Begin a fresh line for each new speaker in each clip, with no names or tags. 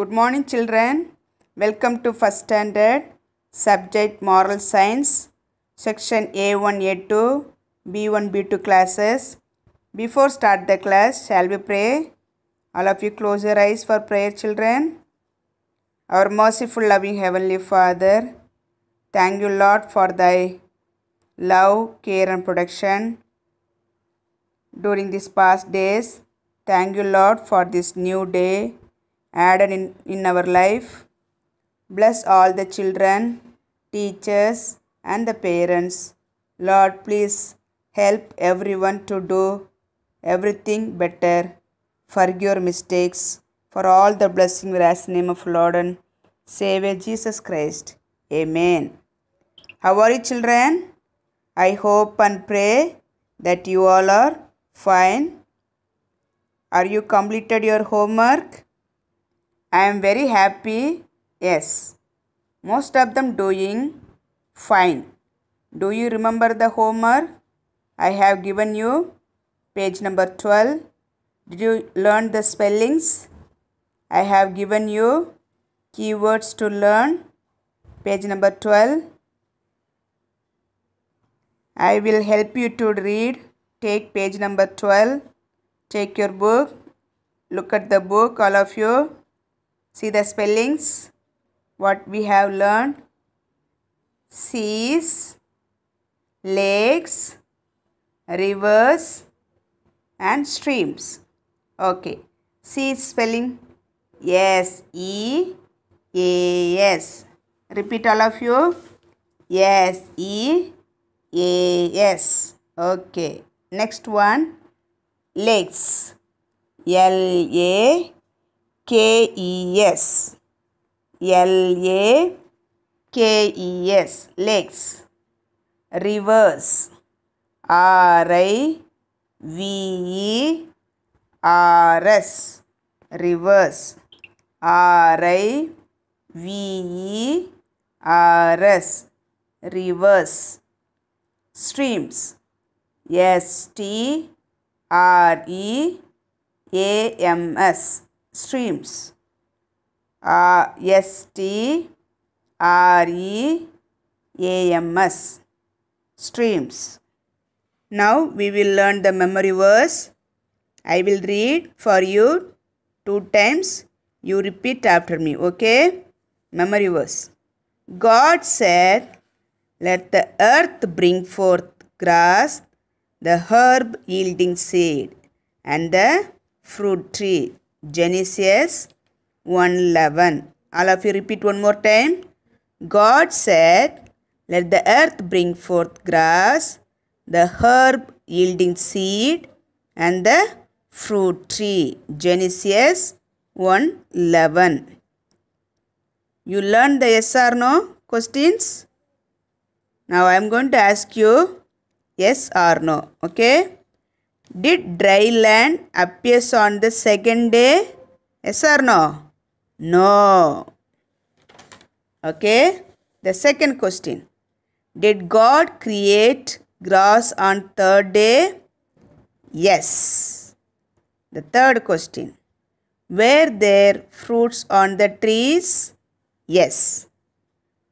Good morning, children. Welcome to first standard subject moral science section A1, A2, B1, B2 classes. Before start the class, shall we pray? All of you close your eyes for prayer, children. Our merciful, loving Heavenly Father, thank you, Lord, for thy love, care and protection during these past days. Thank you, Lord, for this new day added in our life. Bless all the children, teachers and the parents. Lord, please help everyone to do everything better. Forgive your mistakes. For all the blessing we ask in the name of Lord and Savior Jesus Christ. Amen. How are you, children? I hope and pray that you all are fine. Are you completed your homework? I am very happy. Yes. Most of them doing fine. Do you remember the homework? I have given you page number 12. Did you learn the spellings? I have given you keywords to learn. Page number 12. I will help you to read. Take page number 12. Take your book. Look at the book, all of you. See the spellings. What we have learned. Seas, lakes, rivers and streams. Okay. Seas spelling. Yes. E-A-S. Repeat all of you. Yes. E-A-S. Okay. Next one. Lakes. L-A-K-E-S. L-A-K-E-S. Lakes. Rivers. R-I-V-E-R-S. Rivers. R-I-V-E-R-S. Rivers. Streams. S-T-R-E-A-M-S. Streams. S-T-R-E-A-M-S. Streams. Now we will learn the memory verse. I will read for you 2 times. You repeat after me, okay? Memory verse. God said, let the earth bring forth grass, the herb yielding seed, and the fruit tree. Genesis 1:11. All of you repeat one more time. God said, let the earth bring forth grass, the herb yielding seed, and the fruit tree. Genesis 1:11. You learned the yes or no questions? Now I am going to ask you yes or no. Okay? Did dry land appears on the second day? Yes or no? No. Okay? The second question. Did God create grass on third day? Yes. The third question. Were there fruits on the trees? Yes.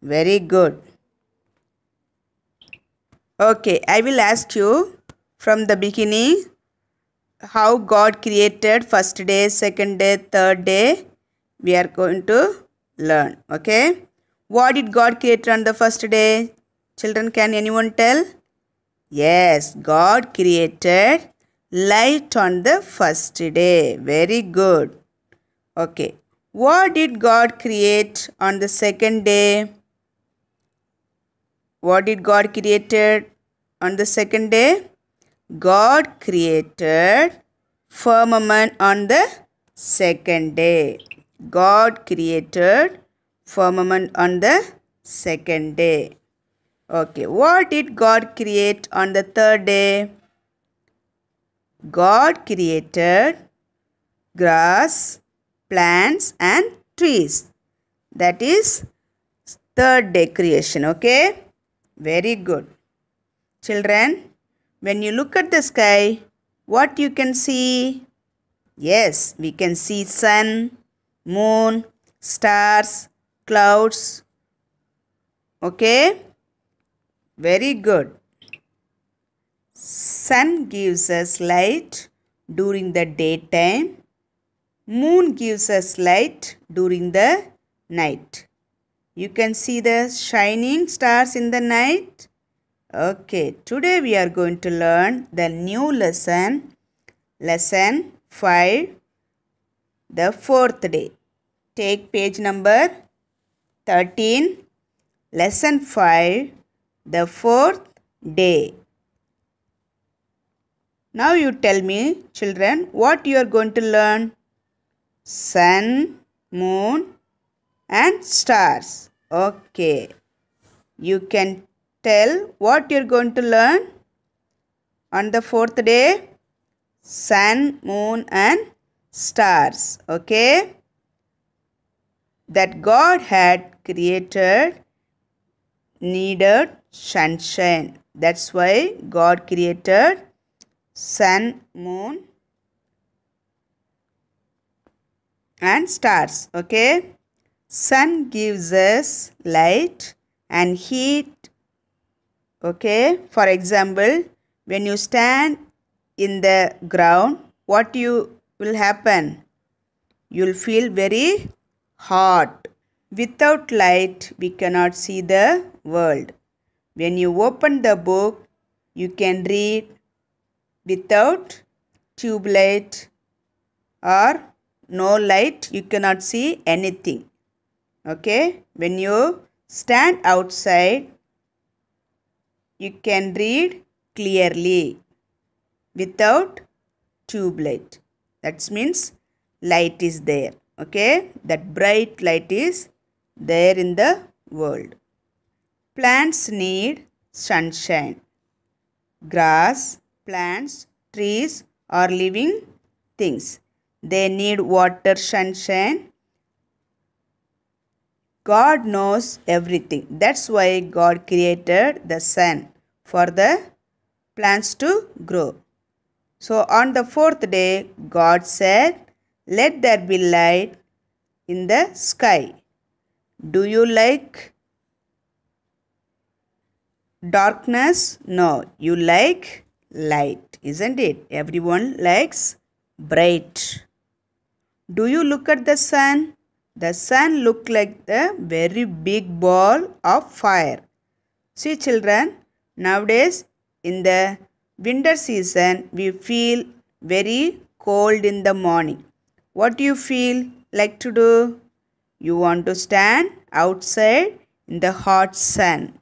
Very good. Okay, I will ask you from the beginning how God created first day, second day, third day. We are going to learn. Okay. What did God create on the first day? Children, can anyone tell? Yes, God created light on the first day. Very good. Okay. What did God create on the second day? What did God created on the second day? God created firmament on the second day. God created firmament on the second day. Okay. What did God create on the third day? God created grass, plants and trees. That is third day creation. Okay. Very good. Children, when you look at the sky, what you can see? Yes, we can see sun, moon, stars, clouds. Okay? Very good. Sun gives us light during the daytime. Moon gives us light during the night. You can see the shining stars in the night. Okay, today we are going to learn the new lesson, lesson 5, the fourth day. Take page number 13, lesson 5, the fourth day. Now you tell me, children, what you are going to learn? Sun, moon and stars. Okay. You can tell what you are going to learn on the fourth day. Sun, moon and stars. Okay. That God had created needed sunshine. That's why God created sun, moon and stars. Okay. Sun gives us light and heat. Okay. For example, when you stand in the ground, what will happen? You'll feel very hot. Without light, we cannot see the world. When you open the book, you can read without tube light or no light, you cannot see anything. Okay, when you stand outside, you can read clearly without tube light. That means light is there. Okay, that bright light is there in the world. Plants need sunshine. Grass, plants, trees are living things. They need water, sunshine. God knows everything. That's why God created the sun for the plants to grow. So on the fourth day, God said, "Let there be light in the sky." Do you like darkness? No, you like light, isn't it? Everyone likes bright. Do you look at the sun? The sun looks like the very big ball of fire. See children, nowadays in the winter season, we feel very cold in the morning. What do you feel like to do? You want to stand outside in the hot sun.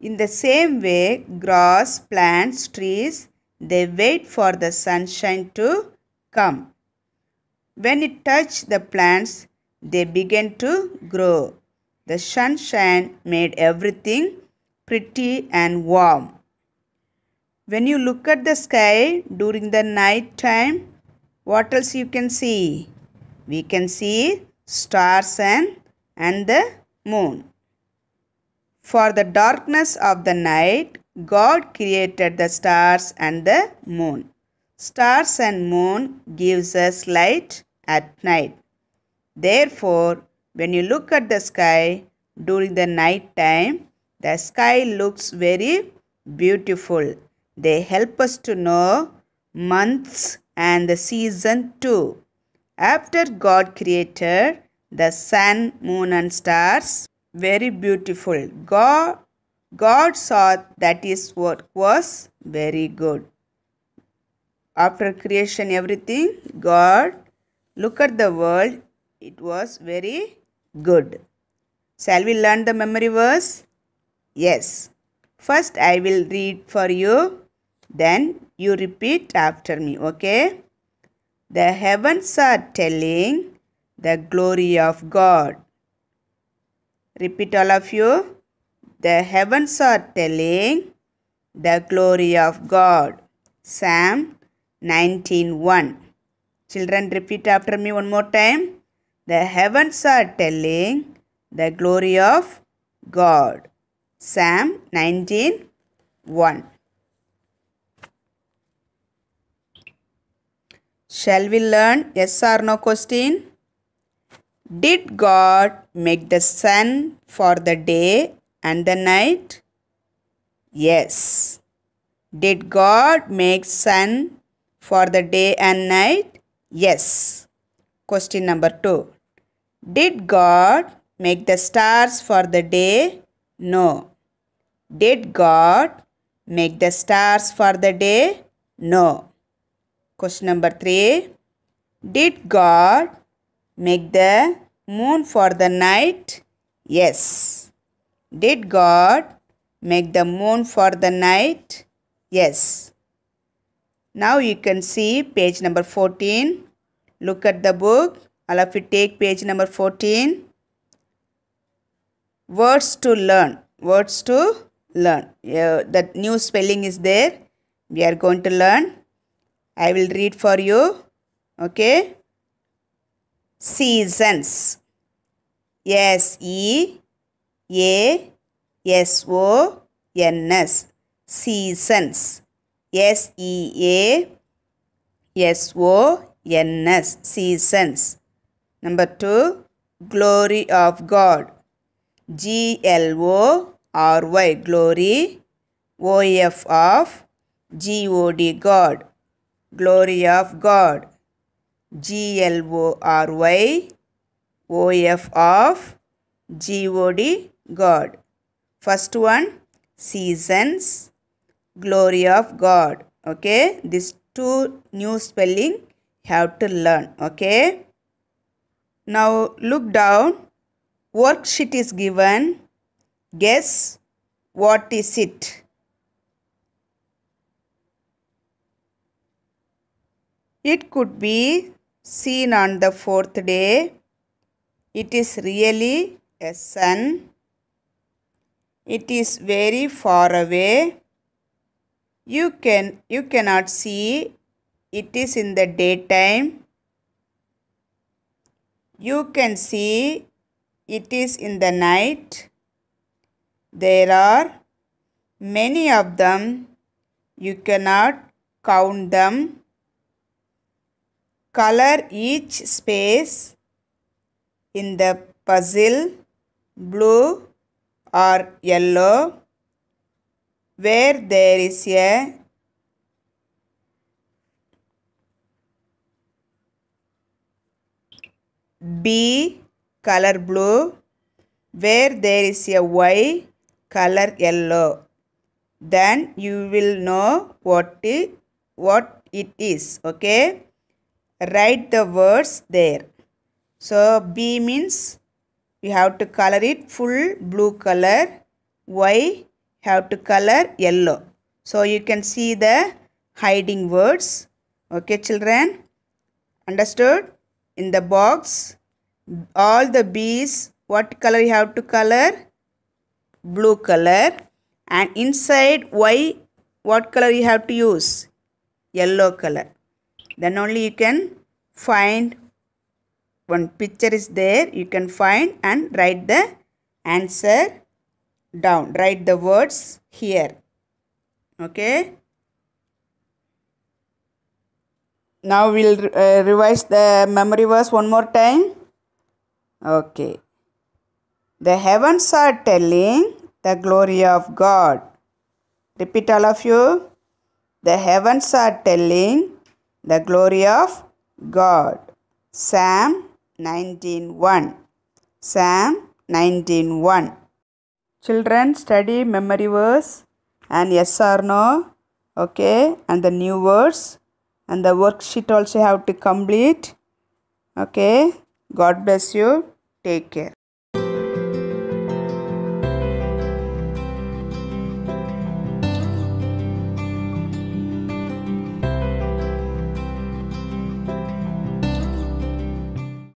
In the same way, grass, plants, trees, they wait for the sunshine to come. When it touched the plants, they began to grow. The sunshine made everything pretty and warm. When you look at the sky during the night time, what else you can see? We can see stars and the moon. For the darkness of the night, God created the stars and the moon. Stars and moon gives us light at night. Therefore, when you look at the sky during the night time, the sky looks very beautiful. They help us to know months and the season too. After God created the sun, moon and stars, very beautiful. God saw that his work was very good. After creation everything, God look at the world, it was very good. Shall we learn the memory verse? Yes. First I will read for you, then you repeat after me, okay? The heavens are telling the glory of God. Repeat all of you. The heavens are telling the glory of God. Psalm 19:1. Children, repeat after me one more time. The heavens are telling the glory of God. Psalm 19:1. Shall we learn yes or no question? Did God make the sun for the day and the night? Yes. Did God make sun for the day and night? Yes. Question number 2. Did God make the stars for the day? No. Did God make the stars for the day? No. Question number 3. Did God make the moon for the night? Yes. Did God make the moon for the night? Yes. Now you can see page number 14. Look at the book. All of you take page number 14. Words to learn. Words to learn. The new spelling is there. We are going to learn. I will read for you. Okay. Seasons. S-E-A-S-O-N-S. Seasons. S-E-A-S-O-N-S. Seasons. Number 2. Glory of God. G-L-O-R-Y. Glory. O-F of G-O-D. God. Glory of God. G-L-O-R-Y. O-F of G-O-D. God. First one, seasons, glory of God. Okay, these two new spelling you have to learn. Okay. Now look down. Worksheet is given. Guess what is it? It could be seen on the fourth day. It is really a sun. It is very far away. You cannot see. It is in the daytime. You can see. It is in the night. There are many of them. You cannot count them. Color each space in the puzzle blue or yellow. Where there is a B, color blue. Where there is a Y, color yellow. Then you will know what it is. Okay. Write the words there. So B means you have to color it full blue color. Y have to color yellow. So you can see the hiding words. Okay, children. Understood? In the box, all the B's, what color you have to color? Blue color. And inside Y, what color you have to use? Yellow color. Then only you can find. One picture is there. You can find and write the answer down. Write the words here. Okay. Now we'll revise the memory verse one more time. Okay. The heavens are telling the glory of God. Repeat all of you. The heavens are telling the glory of God. Psalm 19:1. Psalm 19:1. Children, study memory verse and yes or no. Okay. And the new words. And the worksheet also have to complete. Okay. God bless you. Take care.